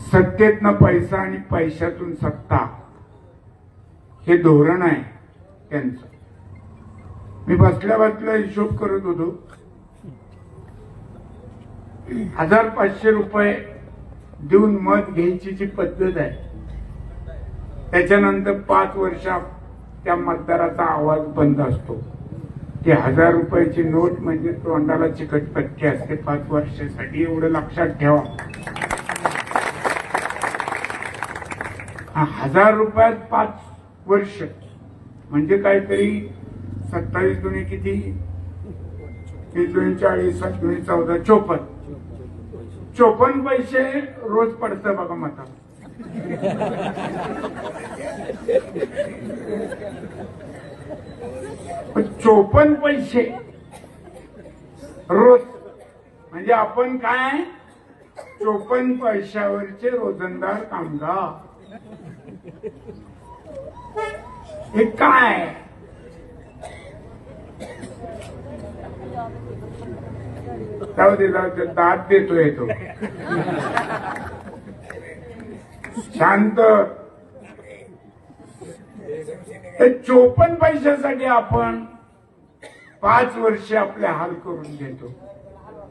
सत्तेतनं पैसा आणि पैशातून सत्ता हे धोरण आहे त्यांचं. मी बसल्या बसल्या हिशोब करत होतो. 1500 रुपये देऊन मत घ्यायची जी पद्धत आहे, त्याच्यानंतर 5 वर्ष त्या मतदाराचा आवाज बंद असतो. ती 1000 रुपयाची नोट म्हणजे तोंडाला चिकटपट्टी असते 5 वर्षासाठी, एवढं लक्षात ठेवा. 1000 रुपयात 5 वर्ष म्हणजे काहीतरी 27 दुणे किती, 30 दुणे 40, 7 दुणे 14, 54 पैसे रोज पडतं बघा मता. पण 54 पैसे रोज म्हणजे आपण काय 54 पैशावरचे रोजंदार कामगार. हे काय जाऊ दे दात देतोय तो शांत. 54 पैशासाठी आपण 5 वर्ष आपले हाल करून घेतो.